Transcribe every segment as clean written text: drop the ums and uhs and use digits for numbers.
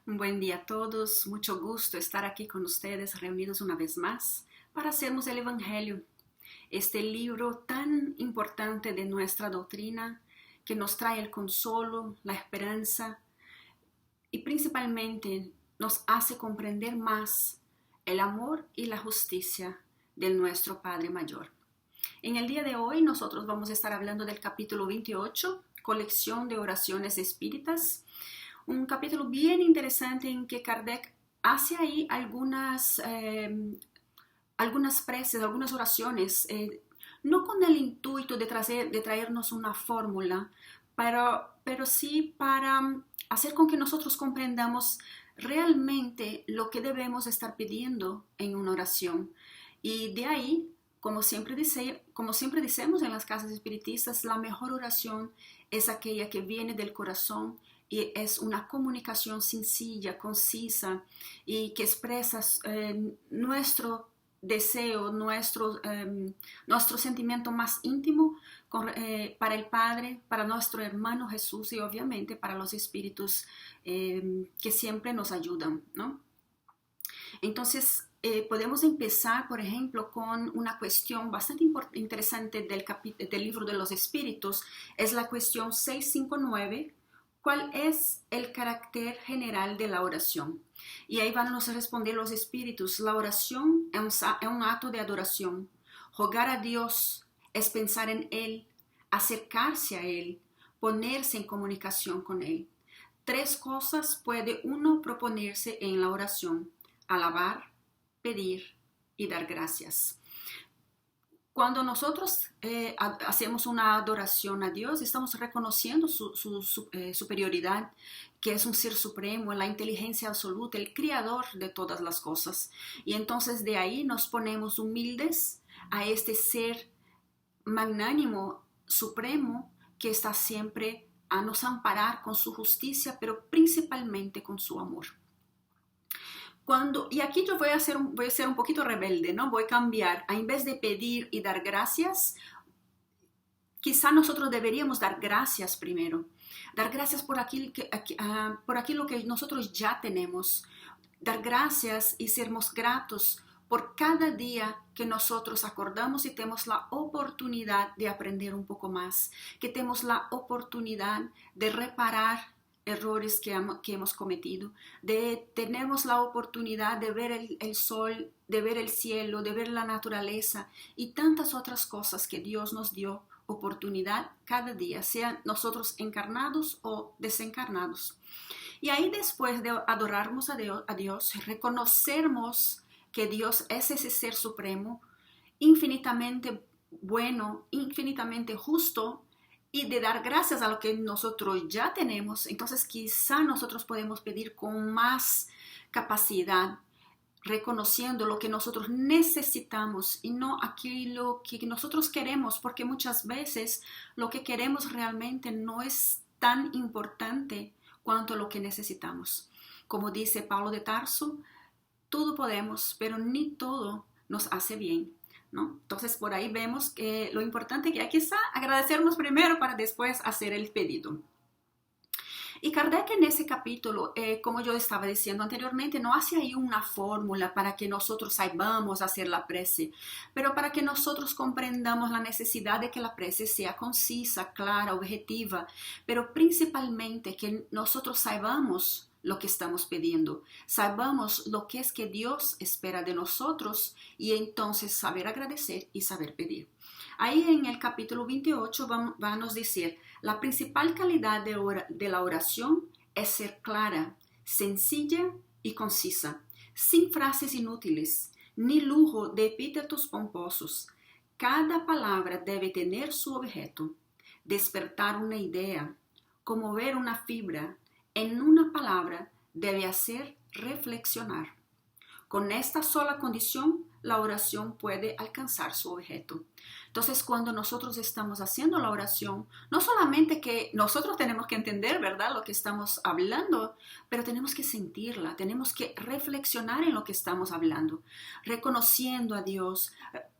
Un buen día a todos, mucho gusto estar aquí con ustedes reunidos una vez más para hacernos el Evangelio, este libro tan importante de nuestra doctrina que nos trae el consolo, la esperanza y principalmente nos hace comprender más el amor y la justicia de nuestro Padre Mayor. En el día de hoy nosotros vamos a estar hablando del capítulo 28, colección de oraciones espíritas. Un capítulo bien interesante en que Kardec hace ahí algunas preces, algunas oraciones, no con el intuito de traernos una fórmula, pero sí para hacer con que nosotros comprendamos realmente lo que debemos estar pidiendo en una oración. Y de ahí, como siempre decimos en las casas espiritistas, la mejor oración es aquella que viene del corazón y es una comunicación sencilla, concisa y que expresa nuestro deseo, nuestro sentimiento más íntimo para el Padre, para nuestro hermano Jesús y obviamente para los espíritus que siempre nos ayudan, ¿no? Entonces, podemos empezar, por ejemplo, con una cuestión bastante interesante del libro de los espíritus, es la cuestión 659. ¿Cuál es el carácter general de la oración? Y ahí van a responder los espíritus. La oración es un acto de adoración. Rogar a Dios es pensar en Él, acercarse a Él, ponerse en comunicación con Él. Tres cosas puede uno proponerse en la oración: alabar, pedir y dar gracias. Cuando nosotros hacemos una adoración a Dios, estamos reconociendo su superioridad, que es un ser supremo, la inteligencia absoluta, el creador de todas las cosas. Y entonces de ahí nos ponemos humildes a este ser magnánimo, supremo, que está siempre a nos amparar con su justicia, pero principalmente con su amor. Y aquí yo voy a ser un poquito rebelde, ¿no? Voy a cambiar. En vez de pedir y dar gracias, quizá nosotros deberíamos dar gracias primero. Dar gracias por aquello que nosotros ya tenemos. Dar gracias y sermos gratos por cada día que nosotros acordamos y tenemos la oportunidad de aprender un poco más, que tenemos la oportunidad de reparar errores que hemos cometido, tenemos la oportunidad de ver el sol, de ver el cielo, de ver la naturaleza y tantas otras cosas que Dios nos dio oportunidad cada día, sean nosotros encarnados o desencarnados. Y ahí después de adorarnos a Dios, reconocernos que Dios es ese ser supremo, infinitamente bueno, infinitamente justo, y de dar gracias a lo que nosotros ya tenemos, entonces quizá nosotros podemos pedir con más capacidad, reconociendo lo que nosotros necesitamos y no aquello que nosotros queremos, porque muchas veces lo que queremos realmente no es tan importante cuanto lo que necesitamos. Como dice Pablo de Tarso, todo podemos, pero ni todo nos hace bien, ¿no? Entonces por ahí vemos que lo importante que hay que agradecernos primero para después hacer el pedido. Y Kardec en ese capítulo, como yo estaba diciendo anteriormente, no hace ahí una fórmula para que nosotros saibamos hacer la prece, pero para que nosotros comprendamos la necesidad de que la prece sea concisa, clara, objetiva, pero principalmente que nosotros saibamos lo que estamos pidiendo, saibamos lo que es que Dios espera de nosotros y entonces saber agradecer y saber pedir. Ahí en el capítulo 28 va a nos decir, la principal calidad de la oración es ser clara, sencilla y concisa, sin frases inútiles, ni lujo de epítetos pomposos. Cada palabra debe tener su objeto, despertar una idea, conmover una fibra. En una palabra debe hacer reflexionar. Con esta sola condición, la oración puede alcanzar su objeto. Entonces, cuando nosotros estamos haciendo la oración, no solamente que nosotros tenemos que entender, ¿verdad?, lo que estamos hablando, pero tenemos que sentirla, tenemos que reflexionar en lo que estamos hablando, reconociendo a Dios,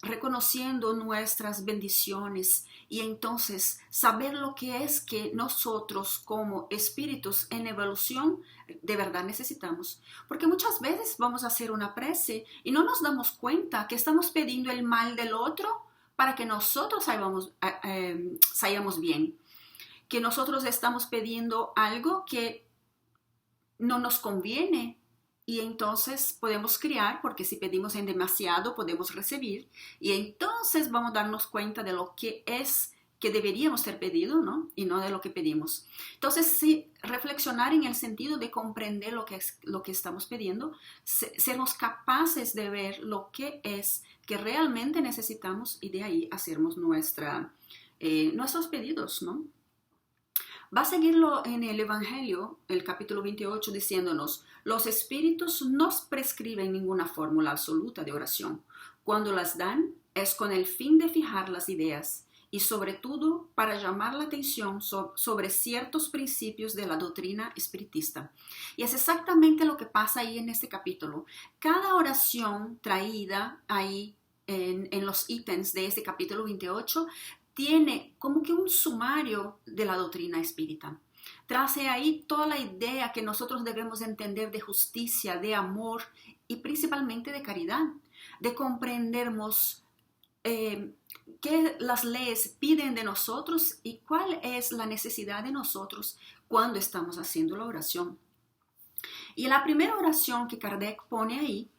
reconociendo nuestras bendiciones y entonces saber lo que es que nosotros como espíritus en evolución de verdad necesitamos. Porque muchas veces vamos a hacer una prece y no nos damos cuenta que estamos pidiendo el mal del otro para que nosotros salgamos bien, que nosotros estamos pidiendo algo que no nos conviene y entonces podemos criar, porque si pedimos en demasiado podemos recibir y entonces vamos a darnos cuenta de lo que es que deberíamos ter pedido, ¿no? Y no de lo que pedimos. Entonces, sí, reflexionar en el sentido de comprender lo que estamos pidiendo, sermos capaces de ver lo que es que realmente necesitamos y de ahí hacernos nuestros pedidos, ¿no? Va a seguirlo en el Evangelio, el capítulo 28, diciéndonos, los espíritus no prescriben ninguna fórmula absoluta de oración. Cuando las dan, es con el fin de fijar las ideas y sobre todo para llamar la atención sobre ciertos principios de la doctrina espiritista. Y es exactamente lo que pasa ahí en este capítulo. Cada oración traída ahí en los ítems de este capítulo 28 tiene como que un sumario de la doctrina espírita. Trae ahí toda la idea que nosotros debemos entender de justicia, de amor y principalmente de caridad, de comprendernos qué las leyes piden de nosotros y cuál es la necesidad de nosotros cuando estamos haciendo la oración. Y la primera oración que Kardec pone ahí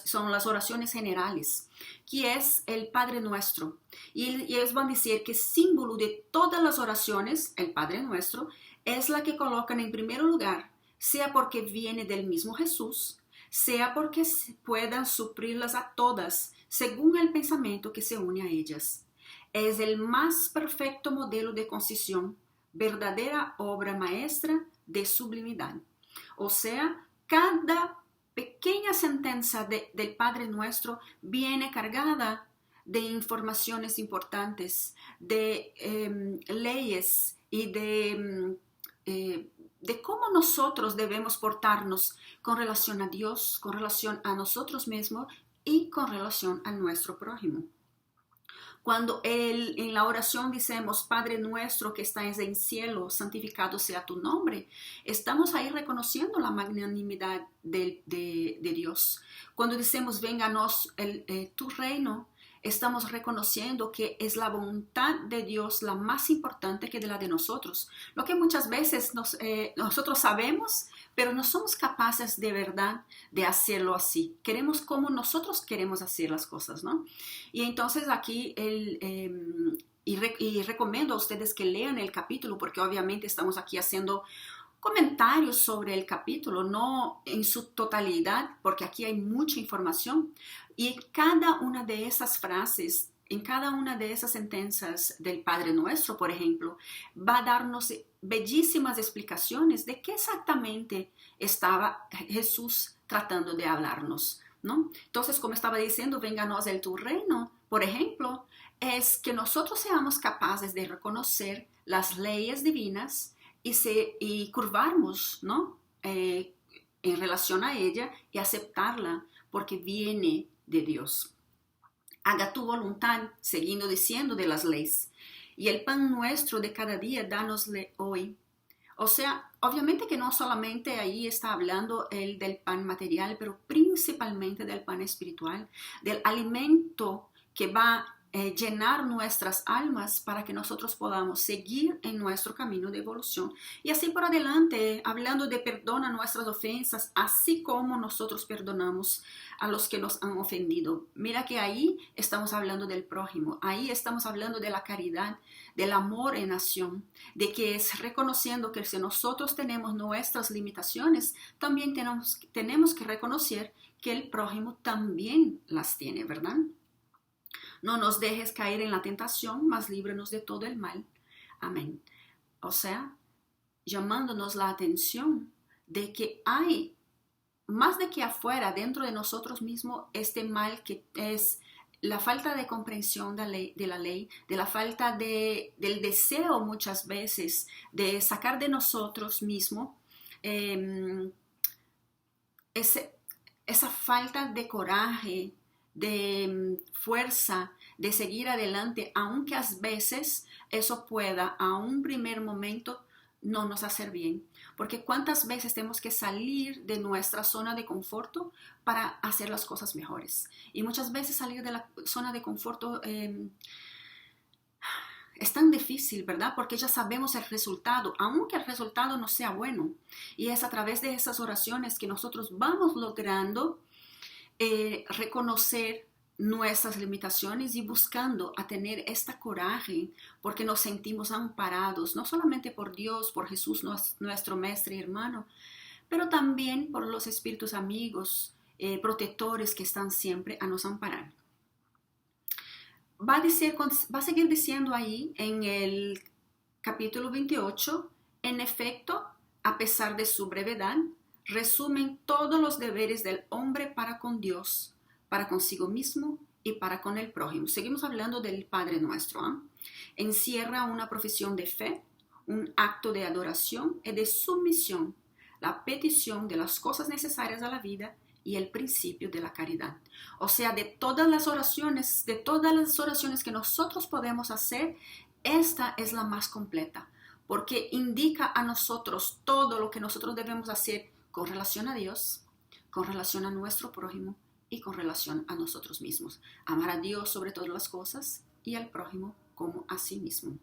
son las oraciones generales, que es el Padre Nuestro. Y ellos van a decir que símbolo de todas las oraciones, el Padre Nuestro, es la que colocan en primer lugar, sea porque viene del mismo Jesús, sea porque puedan suplirlas a todas, según el pensamiento que se une a ellas. Es el más perfecto modelo de concisión, verdadera obra maestra de sublimidad. O sea, cada pequeña sentencia del Padre Nuestro viene cargada de informaciones importantes, de leyes y de cómo nosotros debemos portarnos con relación a Dios, con relación a nosotros mismos y con relación a nuestro prójimo. Cuando en la oración decimos, Padre nuestro que estás en el cielo, santificado sea tu nombre, estamos ahí reconociendo la magnanimidad de Dios. Cuando decimos, venga a nosotros tu reino, estamos reconociendo que es la voluntad de Dios la más importante que la de nosotros. Lo que muchas veces nosotros sabemos, pero no somos capaces de verdad de hacerlo así. Queremos como nosotros queremos hacer las cosas, ¿no? Y entonces aquí y recomiendo a ustedes que lean el capítulo, porque obviamente estamos aquí haciendo comentarios sobre el capítulo, no en su totalidad, porque aquí hay mucha información. Y cada una de esas frases, en cada una de esas sentencias del Padre Nuestro, por ejemplo, va a darnos bellísimas explicaciones de qué exactamente estaba Jesús tratando de hablarnos, ¿no? Entonces, como estaba diciendo, vénganos el tu reino, por ejemplo, es que nosotros seamos capaces de reconocer las leyes divinas y curvarnos, ¿no? En relación a ella y aceptarla porque viene de Dios. Haga tu voluntad, siguiendo diciendo de las leyes. Y el pan nuestro de cada día, dánosle hoy. O sea, obviamente que no solamente ahí está hablando del pan material, pero principalmente del pan espiritual, del alimento que va a llenar nuestras almas para que nosotros podamos seguir en nuestro camino de evolución. Y así por adelante, hablando de perdona nuestras ofensas, así como nosotros perdonamos a los que nos han ofendido. Mira que ahí estamos hablando del prójimo, ahí estamos hablando de la caridad, del amor en acción, de que es reconociendo que si nosotros tenemos nuestras limitaciones, también tenemos que reconocer que el prójimo también las tiene, ¿verdad? No nos dejes caer en la tentación, mas líbranos de todo el mal. Amén. O sea, llamándonos la atención de que hay más de que afuera, dentro de nosotros mismos, este mal que es la falta de comprensión de la ley, de la falta del deseo muchas veces de sacar de nosotros mismos esa falta de coraje, de fuerza, de seguir adelante, aunque a veces eso pueda a un primer momento no nos hacer bien. Porque cuántas veces tenemos que salir de nuestra zona de confort para hacer las cosas mejores. Y muchas veces salir de la zona de confort es tan difícil, ¿verdad? Porque ya sabemos el resultado, aunque el resultado no sea bueno. Y es a través de esas oraciones que nosotros vamos logrando reconocer nuestras limitaciones y buscando a tener este coraje porque nos sentimos amparados, no solamente por Dios, por Jesús, nuestro Maestro y hermano, pero también por los espíritus amigos, protectores que están siempre a nos amparar. Va a seguir diciendo ahí en el capítulo 28, en efecto, a pesar de su brevedad, resumen todos los deberes del hombre para con Dios, para consigo mismo y para con el prójimo. Seguimos hablando del Padre Nuestro. Encierra una profesión de fe, un acto de adoración y de sumisión, la petición de las cosas necesarias a la vida y el principio de la caridad. O sea, de todas las oraciones que nosotros podemos hacer, esta es la más completa, porque indica a nosotros todo lo que nosotros debemos hacer con relación a Dios, con relación a nuestro prójimo y con relación a nosotros mismos. Amar a Dios sobre todas las cosas y al prójimo como a sí mismo.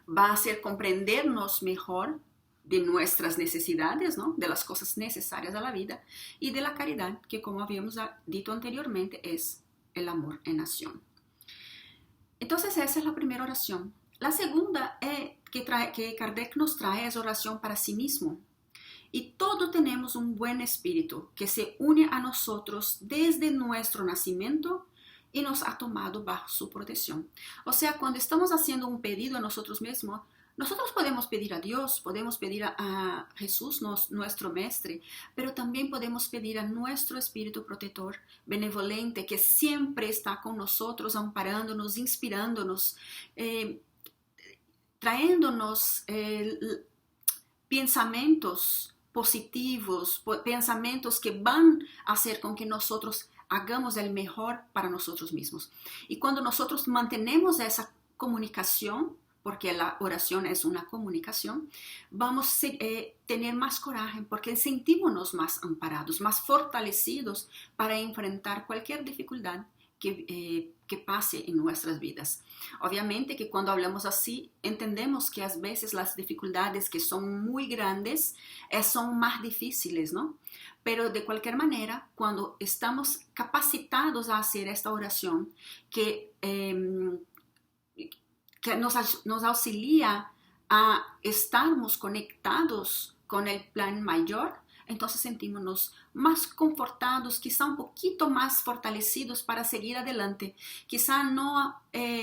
Va a hacer comprendernos mejor de nuestras necesidades, ¿no? De las cosas necesarias a la vida y de la caridad, que como habíamos dicho anteriormente es el amor en acción. Entonces esa es la primera oración. La segunda que Kardec nos trae es oración para sí mismo. Y todos tenemos un buen espíritu que se une a nosotros desde nuestro nacimiento y nos ha tomado bajo su protección. O sea, cuando estamos haciendo un pedido a nosotros mismos, nosotros podemos pedir a Dios, podemos pedir a Jesús, nuestro Maestro, pero también podemos pedir a nuestro Espíritu Protector, benevolente, que siempre está con nosotros, amparándonos, inspirándonos, trayéndonos pensamientos positivos, pensamientos que van a hacer con que nosotros hagamos el mejor para nosotros mismos. Y cuando nosotros mantenemos esa comunicación, porque la oración es una comunicación, vamos a tener más coraje porque sentimos más amparados, más fortalecidos para enfrentar cualquier dificultad que pase en nuestras vidas. Obviamente que cuando hablamos así, entendemos que a veces las dificultades que son muy grandes son más difíciles, ¿no? Pero de cualquier manera, cuando estamos capacitados a hacer esta oración, que nos auxilia a estarmos conectados con el plan mayor, entonces sentimos más confortados, quizá un poquito más fortalecidos para seguir adelante. Quizá no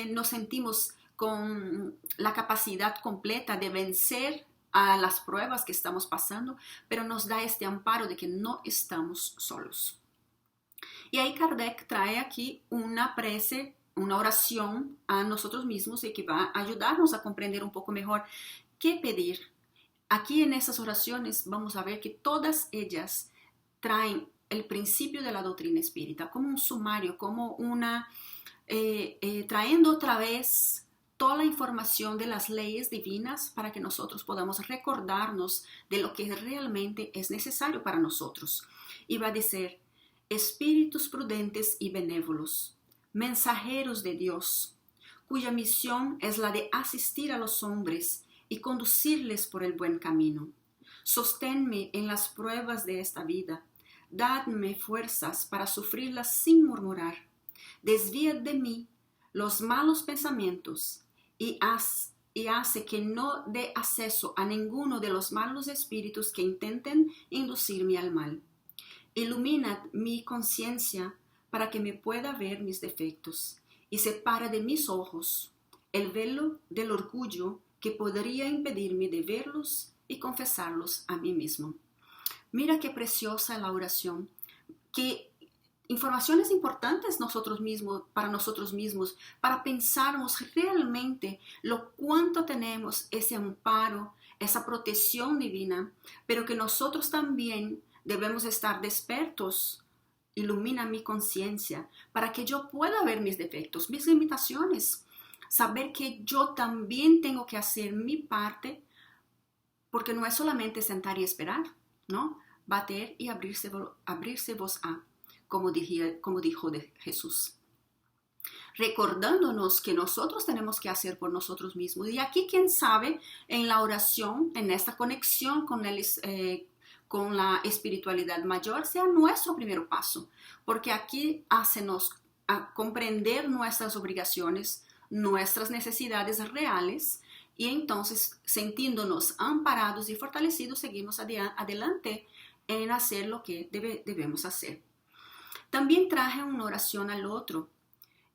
nos sentimos con la capacidad completa de vencer a las pruebas que estamos pasando, pero nos da este amparo de que no estamos solos. Y ahí Kardec trae aquí una prece, una oración a nosotros mismos y que va a ayudarnos a comprender un poco mejor qué pedir. Aquí en esas oraciones vamos a ver que todas ellas traen el principio de la doctrina espírita, como un sumario, como trayendo otra vez toda la información de las leyes divinas para que nosotros podamos recordarnos de lo que realmente es necesario para nosotros. Y va a decir, espíritus prudentes y benévolos, mensajeros de Dios, cuya misión es la de asistir a los hombres y conducirles por el buen camino. Sosténme en las pruebas de esta vida. Dadme fuerzas para sufrirlas sin murmurar. Desvía de mí los malos pensamientos y hace que no dé acceso a ninguno de los malos espíritus que intenten inducirme al mal. Ilumina mi conciencia para que me pueda ver mis defectos y separa de mis ojos el velo del orgullo que podría impedirme de verlos y confesarlos a mí mismo. Mira qué preciosa la oración, que informaciones importantes nosotros mismos, para pensarnos realmente lo cuánto tenemos ese amparo, esa protección divina, pero que nosotros también debemos estar despiertos. Ilumina mi conciencia para que yo pueda ver mis defectos, mis limitaciones, saber que yo también tengo que hacer mi parte, porque no es solamente sentar y esperar, ¿no? Bater y abrirse voz a, como dijo Jesús. Recordándonos que nosotros tenemos que hacer por nosotros mismos. Y aquí, quién sabe, en la oración, en esta conexión con la espiritualidad mayor, sea nuestro primer paso. Porque aquí hacenos a comprender nuestras obligaciones, nuestras necesidades reales, y entonces, sintiéndonos amparados y fortalecidos, seguimos adelante en hacer lo que debemos hacer. También traje una oración al otro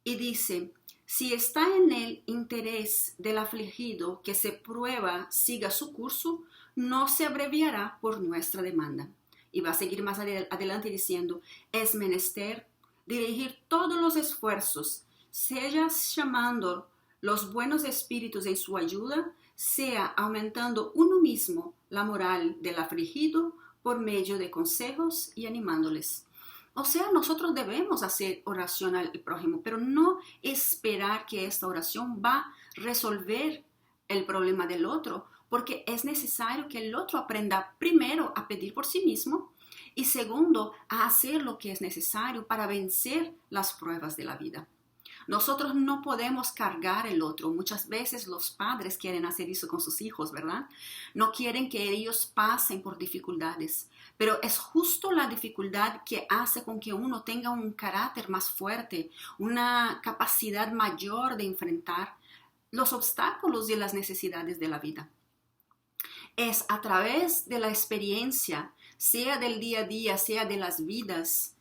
y dice: si está en el interés del afligido que se prueba siga su curso, no se abreviará por nuestra demanda. Y va a seguir más adelante diciendo: es menester dirigir todos los esfuerzos, sea llamando los buenos espíritus en su ayuda, sea aumentando uno mismo la moral del afligido por medio de consejos y animándoles. O sea, nosotros debemos hacer oración al prójimo, pero no esperar que esta oración va a resolver el problema del otro, porque es necesario que el otro aprenda primero a pedir por sí mismo y segundo a hacer lo que es necesario para vencer las pruebas de la vida. Nosotros no podemos cargar el otro. Muchas veces los padres quieren hacer eso con sus hijos, ¿verdad? No quieren que ellos pasen por dificultades. Pero es justo la dificultad que hace con que uno tenga un carácter más fuerte, una capacidad mayor de enfrentar los obstáculos y las necesidades de la vida. Es a través de la experiencia, sea del día a día, sea de las vidas,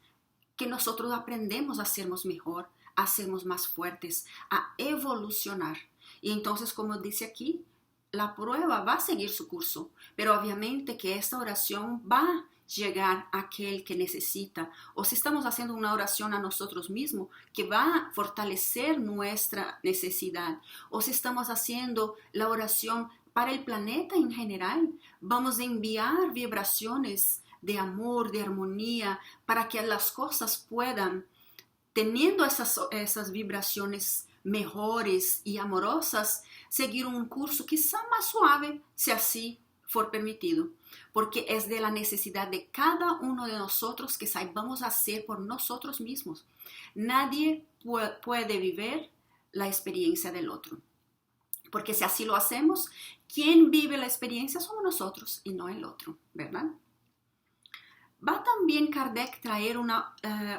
que nosotros aprendemos a sernos mejor, a sernos más fuertes, a evolucionar. Y entonces, como dice aquí, la prueba va a seguir su curso, pero obviamente que esta oración va a llegar a aquel que necesita, o si estamos haciendo una oración a nosotros mismos, que va a fortalecer nuestra necesidad, o si estamos haciendo la oración para el planeta en general, vamos a enviar vibraciones de amor, de armonía, para que las cosas puedan, teniendo esas vibraciones mejores y amorosas, seguir un curso quizá más suave, si así for permitido, porque es de la necesidad de cada uno de nosotros que saibamos hacer por nosotros mismos. Nadie puede vivir la experiencia del otro, porque si así lo hacemos, quien vive la experiencia somos nosotros y no el otro, ¿verdad? Va también Kardec traer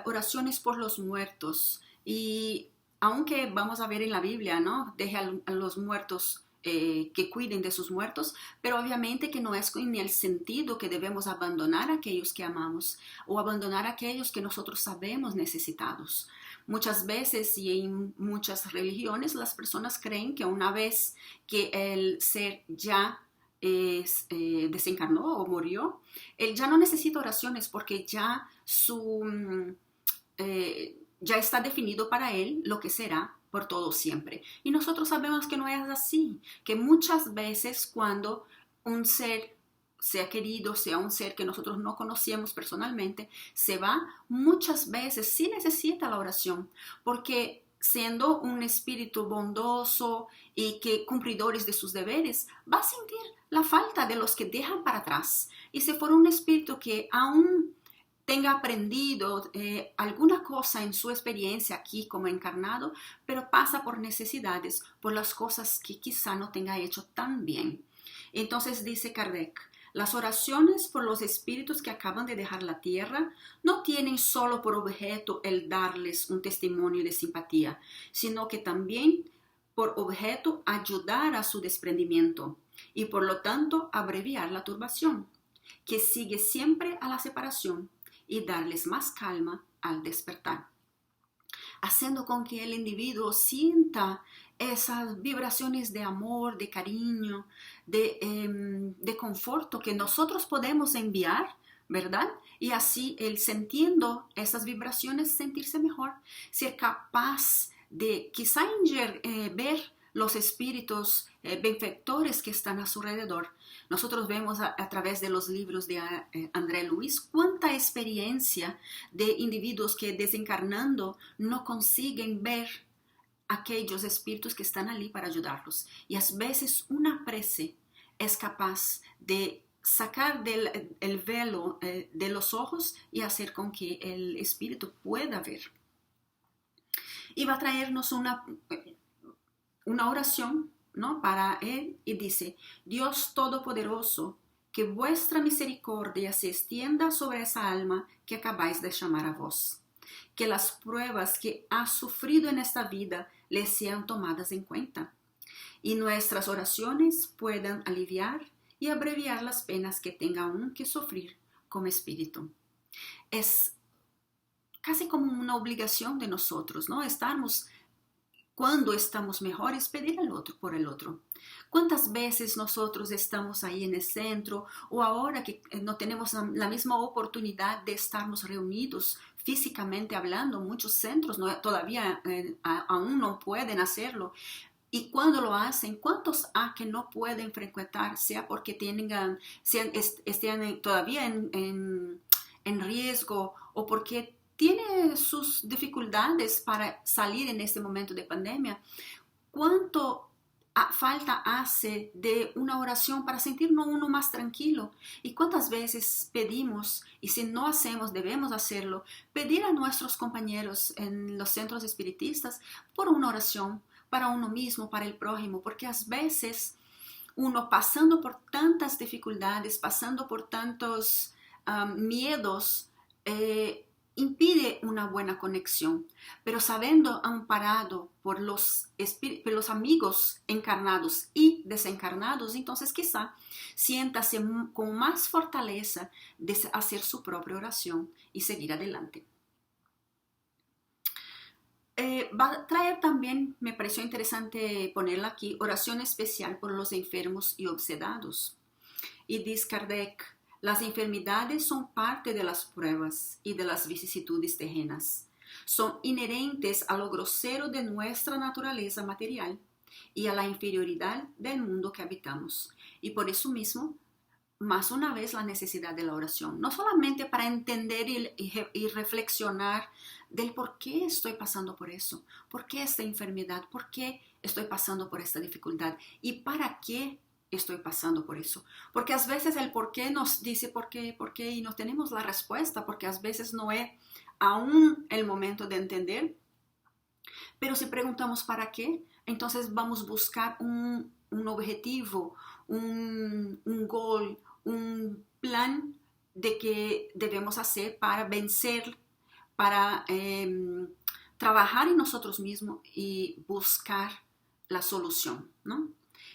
oraciones por los muertos, y aunque vamos a ver en la Biblia, ¿no? Deje a los muertos que cuiden de sus muertos, pero obviamente que no es en el sentido que debemos abandonar a aquellos que amamos o abandonar a aquellos que nosotros sabemos necesitados. Muchas veces y en muchas religiones las personas creen que una vez que el ser ya desencarnó o murió, él ya no necesita oraciones porque ya ya está definido para él lo que será por todo siempre. Y nosotros sabemos que no es así, que muchas veces cuando un ser, sea querido, sea un ser que nosotros no conocemos personalmente, se va, muchas veces sí necesita la oración, porque siendo un espíritu bondoso y que cumplidores de sus deberes, va a sentir la falta de los que dejan para atrás. Y si fuera un espíritu que aún tenga aprendido alguna cosa en su experiencia aquí como encarnado, pero pasa por necesidades, por las cosas que quizá no tenga hecho tan bien. Entonces dice Kardec: las oraciones por los espíritus que acaban de dejar la tierra no tienen solo por objeto el darles un testimonio de simpatía, sino que también por objeto ayudar a su desprendimiento y por lo tanto abreviar la turbación, que sigue siempre a la separación, y darles más calma al despertar, haciendo con que el individuo sienta esas vibraciones de amor, de cariño, de conforto que nosotros podemos enviar, ¿verdad? Y así él sintiendo esas vibraciones, sentirse mejor, ser capaz de quizá ver los espíritus benefactores que están a su alrededor. Nosotros vemos a través de los libros de André Luis cuánta experiencia de individuos que desencarnando no consiguen ver aquellos espíritus que están allí para ayudarlos. Y a veces una prece es capaz de sacar el velo de los ojos y hacer con que el espíritu pueda ver. Y va a traernos una oración, ¿no?, para él, y dice: Dios Todopoderoso, que vuestra misericordia se extienda sobre esa alma que acabáis de llamar a vos. Que las pruebas que ha sufrido en esta vida le sean tomadas en cuenta y nuestras oraciones puedan aliviar y abreviar las penas que tenga aún que sufrir como espíritu. Es casi como una obligación de nosotros, ¿no? Cuando estamos mejores, pedir al otro por el otro. ¿Cuántas veces nosotros estamos ahí en el centro o ahora que no tenemos la misma oportunidad de estarnos reunidos físicamente hablando? Muchos centros todavía aún no pueden hacerlo. Y cuando lo hacen, ¿cuántos que no pueden frecuentar? Sea porque estén todavía en riesgo o porque tiene sus dificultades para salir en este momento de pandemia. ¿Cuánto falta hace de una oración para sentirnos uno más tranquilo? ¿Y cuántas veces pedimos, y si no hacemos, debemos hacerlo, pedir a nuestros compañeros en los centros espiritistas por una oración para uno mismo, para el prójimo? Porque a veces uno pasando por tantas dificultades, pasando por tantos miedos, impide una buena conexión, pero sabiendo amparado por los amigos encarnados y desencarnados, entonces quizá siéntase con más fortaleza de hacer su propia oración y seguir adelante. Va a traer también, me pareció interesante ponerla aquí, oración especial por los enfermos y obsedados. Y dice Kardec: las enfermedades son parte de las pruebas y de las vicisitudes terrenas. Son inherentes a lo grosero de nuestra naturaleza material y a la inferioridad del mundo que habitamos. Y por eso mismo, más una vez, la necesidad de la oración. No solamente para entender y reflexionar del por qué estoy pasando por eso, por qué esta enfermedad, por qué estoy pasando por esta dificultad y para qué estoy pasando por eso. Porque a veces el por qué nos dice por qué, y no tenemos la respuesta, porque a veces no es aún el momento de entender. Pero si preguntamos para qué, entonces vamos a buscar un objetivo, un goal, un plan de qué debemos hacer para vencer, para trabajar en nosotros mismos y buscar la solución, ¿no?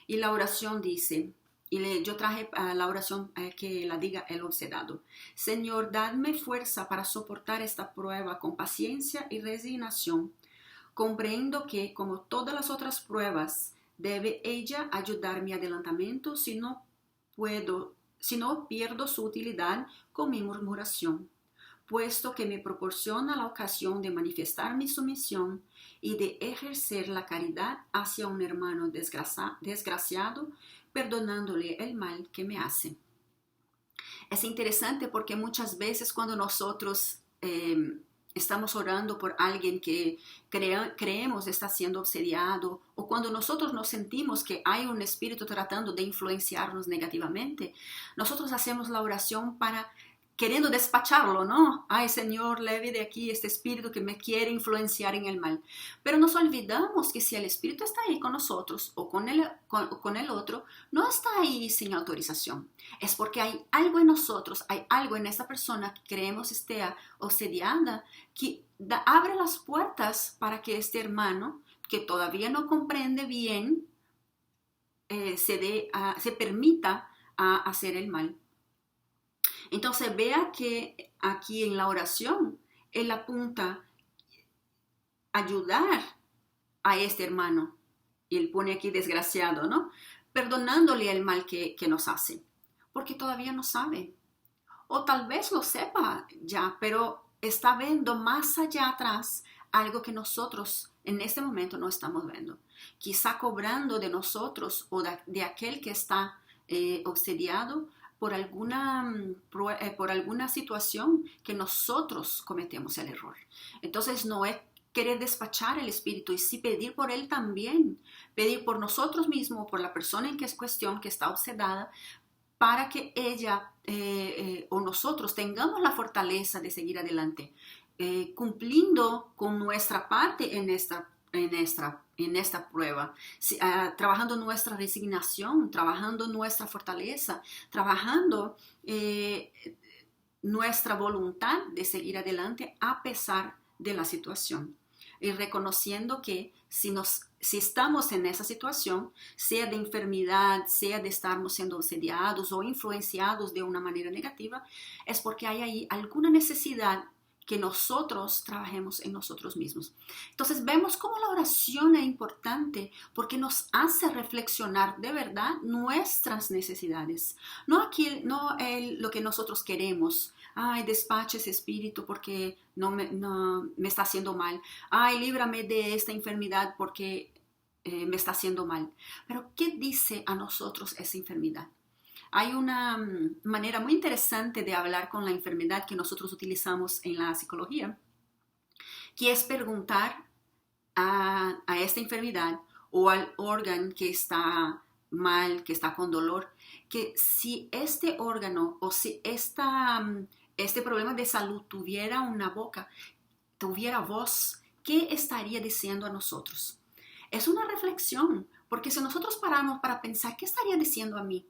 Y la oración dice, yo traje la oración que la diga el obsedado: Señor, dadme fuerza para soportar esta prueba con paciencia y resignación. Comprendo que, como todas las otras pruebas, debe ella ayudar mi adelantamiento si no pierdo su utilidad con mi murmuración, puesto que me proporciona la ocasión de manifestar mi sumisión y de ejercer la caridad hacia un hermano desgraciado, perdonándole el mal que me hace. Es interesante porque muchas veces cuando nosotros estamos orando por alguien que creemos está siendo obsediado, o cuando nosotros nos sentimos que hay un espíritu tratando de influenciarnos negativamente, nosotros hacemos la oración queriendo despacharlo, ¿no? Ay, Señor, leve de aquí este espíritu que me quiere influenciar en el mal. Pero nos olvidamos que si el espíritu está ahí con nosotros o con el otro, no está ahí sin autorización. Es porque hay algo en nosotros, hay algo en esa persona que creemos esté obsediada, que abre las puertas para que este hermano, que todavía no comprende bien, se permita hacer el mal. Entonces vea que aquí en la oración él apunta ayudar a este hermano, y él pone aquí desgraciado, ¿no? Perdonándole el mal que nos hace, porque todavía no sabe, o tal vez lo sepa ya, pero está viendo más allá atrás algo que nosotros en este momento no estamos viendo. Quizá cobrando de nosotros o de aquel que está obsediado por alguna situación que nosotros cometemos el error. Entonces no es querer despachar el espíritu y sí pedir por él también, pedir por nosotros mismos, por la persona en que es cuestión, que está obsedada, para que ella o nosotros tengamos la fortaleza de seguir adelante, cumpliendo con nuestra parte en esta prueba, trabajando nuestra resignación, trabajando nuestra fortaleza, trabajando nuestra voluntad de seguir adelante a pesar de la situación. Y reconociendo que si estamos en esa situación, sea de enfermedad, sea de estarnos siendo obsediados o influenciados de una manera negativa, es porque hay ahí alguna necesidad que nosotros trabajemos en nosotros mismos. Entonces vemos cómo la oración es importante porque nos hace reflexionar de verdad nuestras necesidades, no lo que nosotros queremos. Ay, despacha ese espíritu porque no me está haciendo mal. Ay, líbrame de esta enfermedad porque me está haciendo mal. Pero ¿qué dice a nosotros esa enfermedad? Hay una manera muy interesante de hablar con la enfermedad que nosotros utilizamos en la psicología, que es preguntar a esta enfermedad o al órgano que está mal, que está con dolor, que si este órgano o si este problema de salud tuviera una boca, tuviera voz, ¿qué estaría diciendo a nosotros? Es una reflexión, porque si nosotros paramos para pensar, ¿qué estaría diciendo a mí?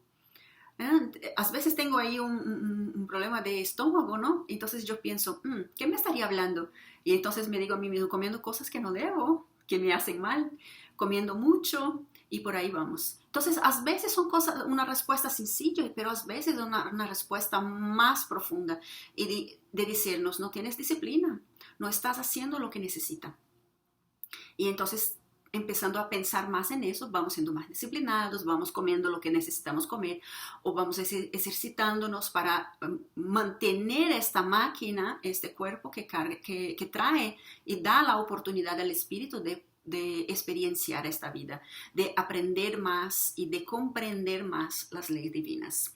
A veces tengo ahí un problema de estómago, ¿no? Entonces yo pienso, ¿qué me estaría hablando? Y entonces me digo a mí mismo, comiendo cosas que no debo, que me hacen mal, comiendo mucho y por ahí vamos. Entonces, a veces son una respuesta sencilla, pero a veces una respuesta más profunda y de decirnos, no tienes disciplina, no estás haciendo lo que necesita. Y entonces empezando a pensar más en eso, vamos siendo más disciplinados, vamos comiendo lo que necesitamos comer o vamos ejercitándonos para mantener esta máquina, este cuerpo que trae y da la oportunidad al espíritu de experienciar esta vida, de aprender más y de comprender más las leyes divinas.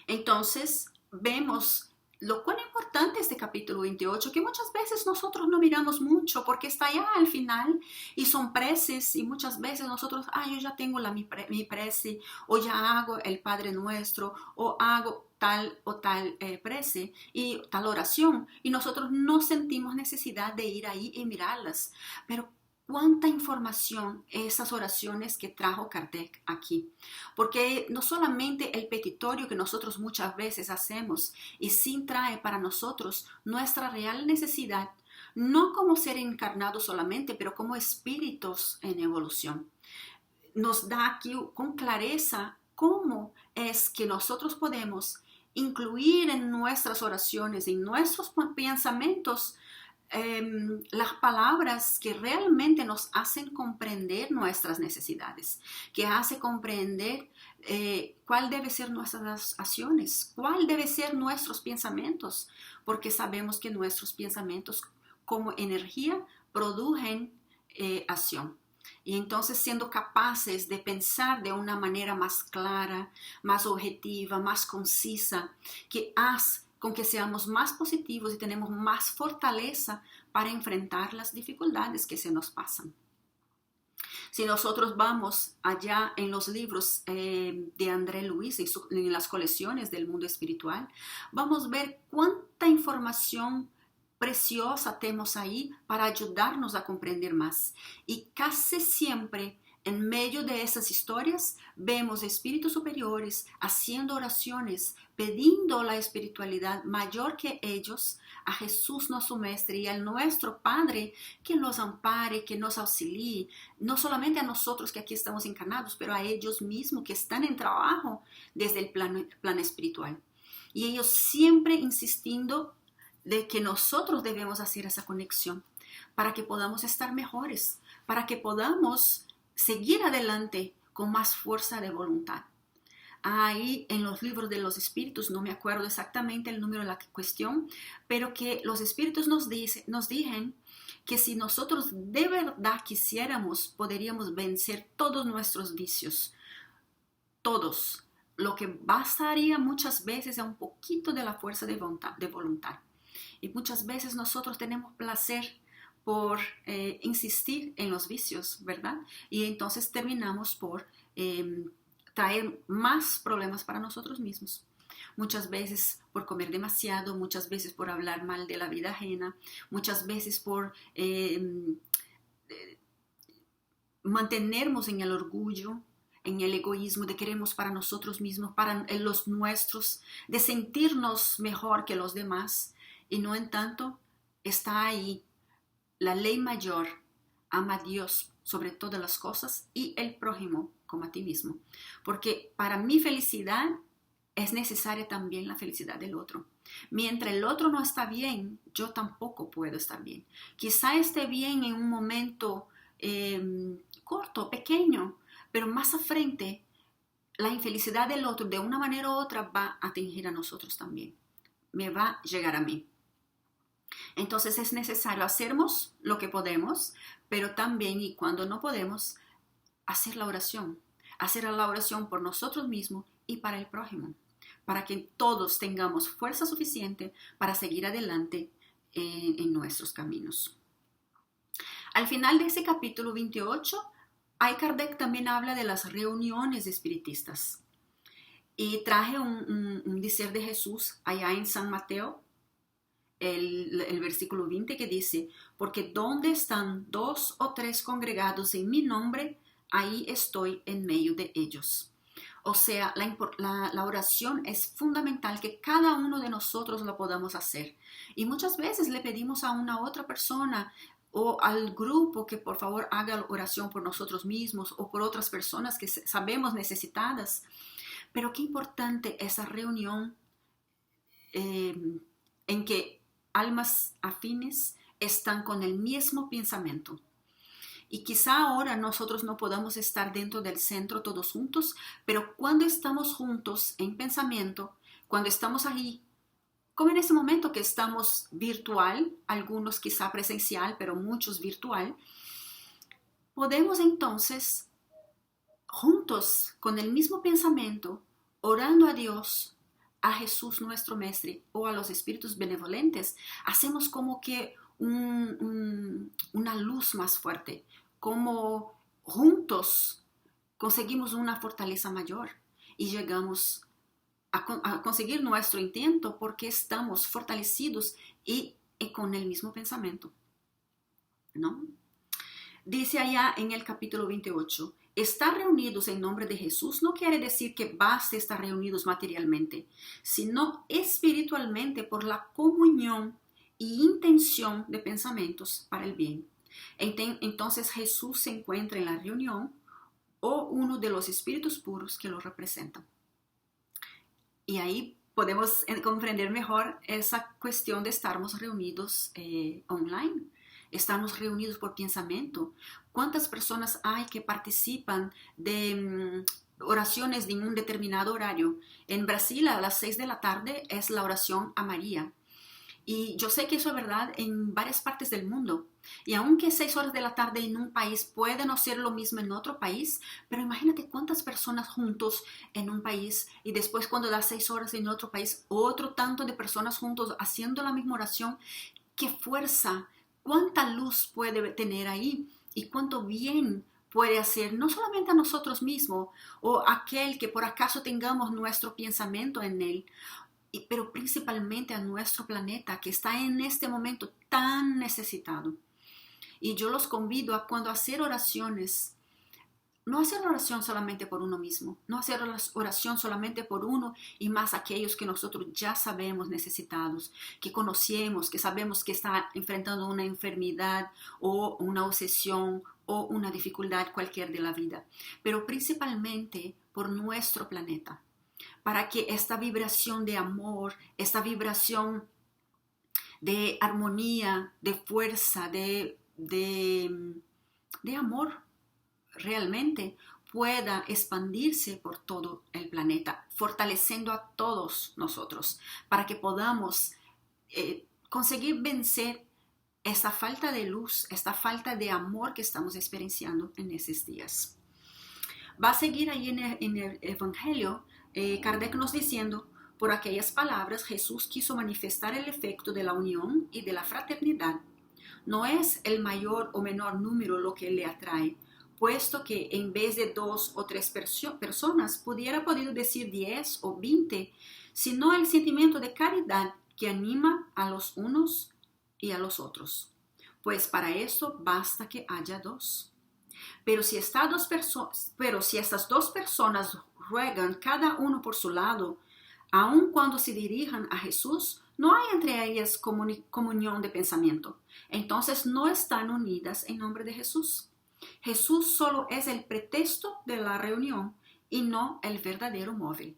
Entonces, vemos lo cuán importante es este capítulo 28, que muchas veces nosotros no miramos mucho porque está allá al final y son preces y muchas veces nosotros, yo ya tengo mi prece o ya hago el Padre Nuestro o hago tal o tal prece y tal oración y nosotros no sentimos necesidad de ir ahí y mirarlas, pero cuánta información esas oraciones que trajo Kardec aquí. Porque no solamente el petitorio que nosotros muchas veces hacemos y sí trae para nosotros nuestra real necesidad, no como ser encarnados solamente, pero como espíritus en evolución. Nos da aquí con clareza cómo es que nosotros podemos incluir en nuestras oraciones, en nuestros pensamientos, las palabras que realmente nos hacen comprender nuestras necesidades, que hace comprender cuál debe ser nuestras acciones, cuál debe ser nuestros pensamientos, porque sabemos que nuestros pensamientos como energía producen acción. Y entonces siendo capaces de pensar de una manera más clara, más objetiva, más concisa, que hace con que seamos más positivos y tenemos más fortaleza para enfrentar las dificultades que se nos pasan. Si nosotros vamos allá en los libros de André Luis, en las colecciones del mundo espiritual, vamos a ver cuánta información preciosa tenemos ahí para ayudarnos a comprender más. Y casi siempre en medio de esas historias vemos espíritus superiores haciendo oraciones, pidiendo la espiritualidad mayor que ellos, a Jesús nuestro Maestro y al nuestro Padre que nos ampare, que nos auxilie, no solamente a nosotros que aquí estamos encarnados, pero a ellos mismos que están en trabajo desde el plano espiritual. Y ellos siempre insistiendo de que nosotros debemos hacer esa conexión para que podamos estar mejores, para que podamos seguir adelante con más fuerza de voluntad. ahí en los libros de los espíritus, no me acuerdo exactamente el número de la cuestión, pero que los espíritus nos dicen que si nosotros de verdad quisiéramos, podríamos vencer todos nuestros vicios, todos. Lo que bastaría muchas veces es un poquito de la fuerza de voluntad. Y muchas veces nosotros tenemos placer por insistir en los vicios, ¿verdad? Y entonces terminamos por traer más problemas para nosotros mismos. Muchas veces por comer demasiado, muchas veces por hablar mal de la vida ajena, muchas veces por mantenernos en el orgullo, en el egoísmo de queremos para nosotros mismos, para los nuestros, de sentirnos mejor que los demás. Y no en tanto está ahí la ley mayor: ama a Dios sobre todas las cosas y el prójimo como a ti mismo. Porque para mi felicidad es necesaria también la felicidad del otro. Mientras el otro no está bien, yo tampoco puedo estar bien. Quizá esté bien en un momento corto, pequeño, pero más a frente la infelicidad del otro de una manera u otra va a atingir a nosotros también. Me va a llegar a mí. Entonces es necesario hacernos lo que podemos, pero también, y cuando no podemos, hacer la oración por nosotros mismos y para el prójimo, para que todos tengamos fuerza suficiente para seguir adelante en nuestros caminos. Al final de ese capítulo 28, Kardec también habla de las reuniones espiritistas. Y traje un decir de Jesús allá en San Mateo, el versículo 20, que dice: porque donde están 2 o 3 congregados en mi nombre, ahí estoy en medio de ellos. O sea, la oración es fundamental que cada uno de nosotros lo podamos hacer. Y muchas veces le pedimos a una otra persona o al grupo que por favor haga oración por nosotros mismos o por otras personas que sabemos necesitadas. Pero qué importante esa reunión en que almas afines están con el mismo pensamiento. Y quizá ahora nosotros no podamos estar dentro del centro todos juntos, pero cuando estamos juntos en pensamiento, cuando estamos ahí, como en ese momento que estamos virtual, algunos quizá presencial, pero muchos virtual, podemos entonces, juntos, con el mismo pensamiento, orando a Dios, a Jesús nuestro Mestre o a los espíritus benevolentes, hacemos como que una luz más fuerte, como juntos conseguimos una fortaleza mayor y llegamos a conseguir nuestro intento porque estamos fortalecidos y con el mismo pensamiento, ¿no? Dice allá en el capítulo 28, estar reunidos en nombre de Jesús no quiere decir que baste estar reunidos materialmente, sino espiritualmente por la comunión y intención de pensamientos para el bien. Entonces Jesús se encuentra en la reunión o uno de los espíritus puros que lo representan. Y ahí podemos comprender mejor esa cuestión de estarmos reunidos online. Estamos reunidos por pensamiento. ¿Cuántas personas hay que participan de oraciones de un determinado horario? En Brasil a las 6 de la tarde es la oración a María. Y yo sé que eso es verdad en varias partes del mundo. Y aunque 6 horas de la tarde en un país puede no ser lo mismo en otro país, pero imagínate cuántas personas juntos en un país y después cuando da 6 horas en otro país, otro tanto de personas juntos haciendo la misma oración. ¡Qué fuerza! ¿Cuánta luz puede tener ahí? Y cuánto bien puede hacer, no solamente a nosotros mismos o a aquel que por acaso tengamos nuestro pensamiento en él, pero principalmente a nuestro planeta que está en este momento tan necesitado. Y yo los convido a cuando hacer oraciones, no hacer oración solamente por uno mismo, no hacer oración solamente por uno y más aquellos que nosotros ya sabemos necesitados, que conocemos, que sabemos que está enfrentando una enfermedad o una obsesión o una dificultad cualquier de la vida, pero principalmente por nuestro planeta, para que esta vibración de amor, esta vibración de armonía, de fuerza, de amor, realmente pueda expandirse por todo el planeta, fortaleciendo a todos nosotros, para que podamos conseguir vencer esta falta de luz, esta falta de amor que estamos experienciando en esos días. Va a seguir ahí en el Evangelio, Kardec nos diciendo: por aquellas palabras Jesús quiso manifestar el efecto de la unión y de la fraternidad. No es el mayor o menor número lo que le atrae, puesto que en vez de 2 o 3 personas pudiera podido decir 10 o 20, sino el sentimiento de caridad que anima a los unos y a los otros. Pues para esto basta que haya 2. Pero si estas 2 personas ruegan cada uno por su lado, aun cuando se dirijan a Jesús, no hay entre ellas comunión de pensamiento. Entonces no están unidas en nombre de Jesús. Jesús solo es el pretexto de la reunión y no el verdadero móvil.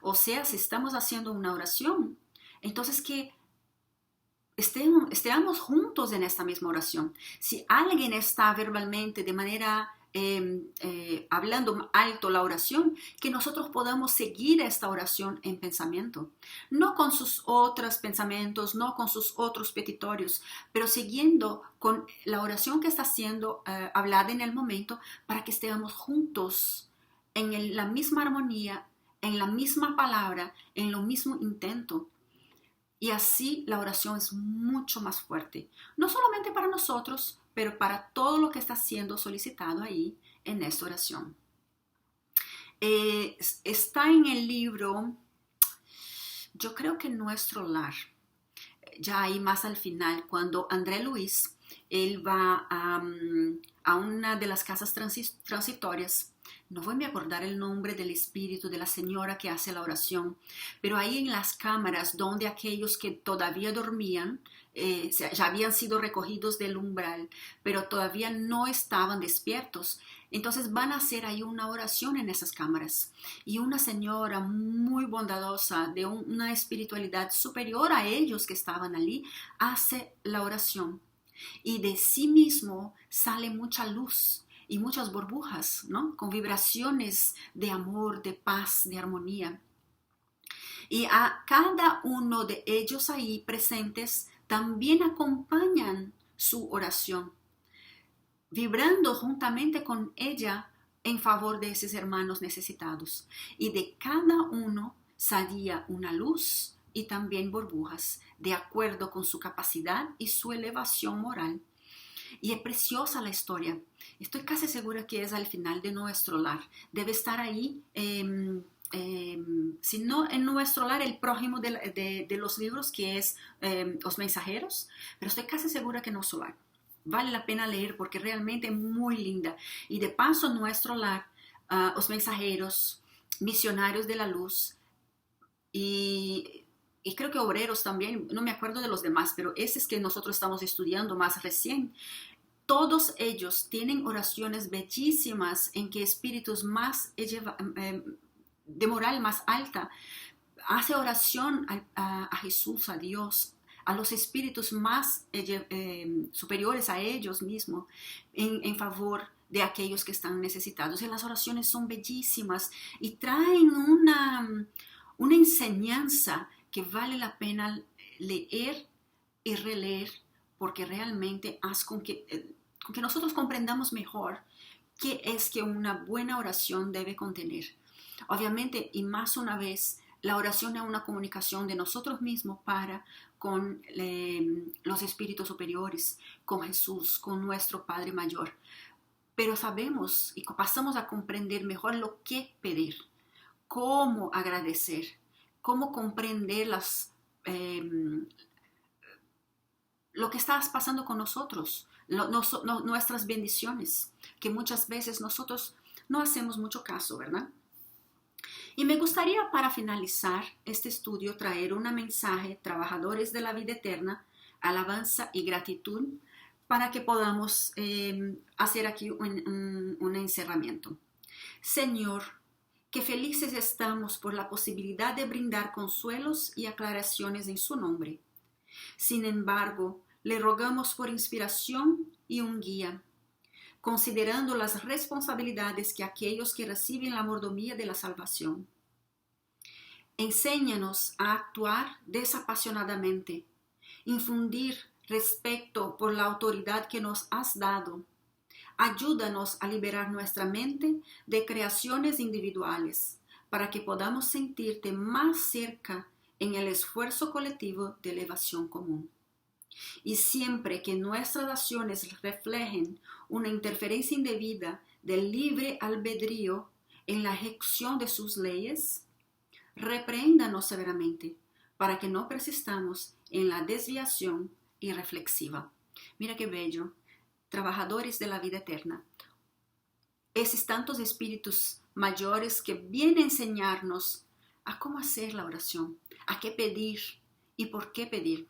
O sea, si estamos haciendo una oración, entonces que estemos juntos en esta misma oración. Si alguien está verbalmente de manera hablando alto la oración, que nosotros podamos seguir esta oración en pensamiento, no con sus otros pensamientos, no con sus otros petitorios, pero siguiendo con la oración que está siendo hablada en el momento, para que estemos juntos en la misma armonía, en la misma palabra, en lo mismo intento. Y así la oración es mucho más fuerte, no solamente para nosotros, pero para todo lo que está siendo solicitado ahí en esta oración. Está en el libro, yo creo que Nuestro Lar, ya ahí más al final, cuando André Luis, él va a una de las casas transitorias. No voy a me acordar el nombre del espíritu de la señora que hace la oración, pero ahí en las cámaras donde aquellos que todavía dormían, ya habían sido recogidos del umbral, pero todavía no estaban despiertos. Entonces van a hacer ahí una oración en esas cámaras. Y una señora muy bondadosa, de una espiritualidad superior a ellos que estaban allí, hace la oración. Y de sí mismo sale mucha luz y muchas burbujas, ¿no? Con vibraciones de amor, de paz, de armonía. Y a cada uno de ellos ahí presentes también acompañan su oración, vibrando juntamente con ella en favor de esos hermanos necesitados. Y de cada uno salía una luz y también burbujas, de acuerdo con su capacidad y su elevación moral. Y es preciosa la historia. Estoy casi segura que es al final de Nuestro Lar. Debe estar ahí, si no en Nuestro Lar, el prójimo de los libros, que es Los Mensajeros. Pero estoy casi segura que Nuestro Lar. Vale la pena leer porque realmente es muy linda. Y de paso, Nuestro Lar, Los Mensajeros, Misionarios de la Luz y creo que Obreros también, no me acuerdo de los demás, pero ese es que nosotros estamos estudiando más recién. Todos ellos tienen oraciones bellísimas en que espíritus más de moral más alta hace oración a Jesús, a Dios, a los espíritus más superiores a ellos mismos en favor de aquellos que están necesitados. Y las oraciones son bellísimas y traen una enseñanza que vale la pena leer y releer, porque realmente hace con que nosotros comprendamos mejor qué es que una buena oración debe contener. Obviamente, y más una vez, la oración es una comunicación de nosotros mismos para con los espíritus superiores, con Jesús, con nuestro Padre Mayor. Pero sabemos y pasamos a comprender mejor lo que pedir, cómo agradecer, cómo comprender lo que está pasando con nosotros, nuestras bendiciones, que muchas veces nosotros no hacemos mucho caso, ¿verdad? Y me gustaría, para finalizar este estudio, traer un mensaje: trabajadores de la vida eterna, alabanza y gratitud, para que podamos hacer aquí un encerramiento. Señor, qué felices estamos por la posibilidad de brindar consuelos y aclaraciones en su nombre. Sin embargo, le rogamos por inspiración y un guía. considerando las responsabilidades que aquellos que reciben la mordomía de la salvación. Enséñanos a actuar desapasionadamente, infundir respeto por la autoridad que nos has dado. Ayúdanos a liberar nuestra mente de creaciones individuales para que podamos sentirte más cerca en el esfuerzo colectivo de elevación común. Y siempre que nuestras acciones reflejen una interferencia indebida del libre albedrío en la ejecución de sus leyes, repréndanos severamente para que no persistamos en la desviación irreflexiva. Mira qué bello. Trabajadores de la vida eterna. Esos tantos espíritus mayores que vienen a enseñarnos a cómo hacer la oración, a qué pedir y por qué pedir.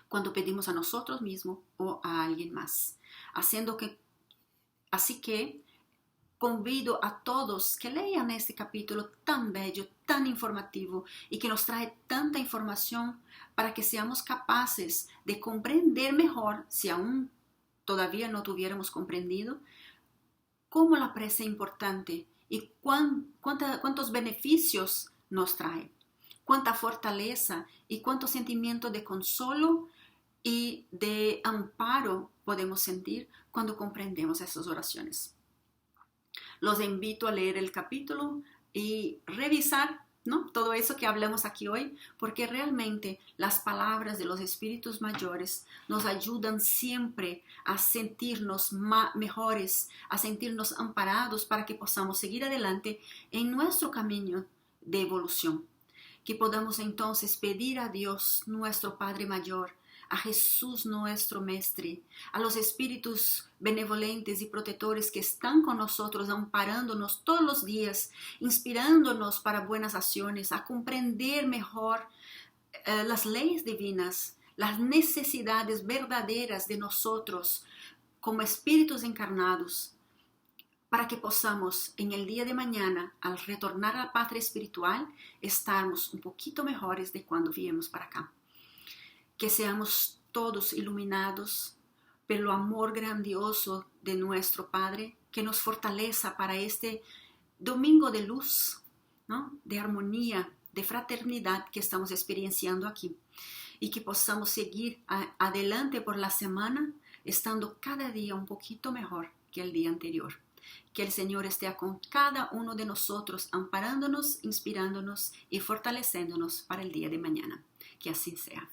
Cuando pedimos a nosotros mismos o a alguien más. Así que convido a todos que lean este capítulo tan bello, tan informativo y que nos trae tanta información para que seamos capaces de comprender mejor, si aún todavía no tuviéramos comprendido, cómo la presa es importante y cuántos beneficios nos trae, cuánta fortaleza y cuánto sentimiento de consuelo y de amparo podemos sentir cuando comprendemos estas oraciones. Los invito a leer el capítulo y revisar, ¿no?, todo eso que hablamos aquí hoy, porque realmente las palabras de los espíritus mayores nos ayudan siempre a sentirnos mejores, a sentirnos amparados para que podamos seguir adelante en nuestro camino de evolución. Que podamos entonces pedir a Dios, nuestro Padre Mayor, a Jesús nuestro Mestre, a los espíritus benevolentes y protectores que están con nosotros, amparándonos todos los días, inspirándonos para buenas acciones, a comprender mejor las leyes divinas, las necesidades verdaderas de nosotros como espíritus encarnados, para que podamos en el día de mañana, al retornar a la patria espiritual, estarmos un poquito mejores de cuando viemos para acá. Que seamos todos iluminados por el amor grandioso de nuestro Padre, que nos fortaleza para este domingo de luz, ¿no?, de armonía, de fraternidad que estamos experienciando aquí. Y que podamos seguir adelante por la semana, estando cada día un poquito mejor que el día anterior. Que el Señor esté con cada uno de nosotros, amparándonos, inspirándonos y fortaleciéndonos para el día de mañana. Que así sea.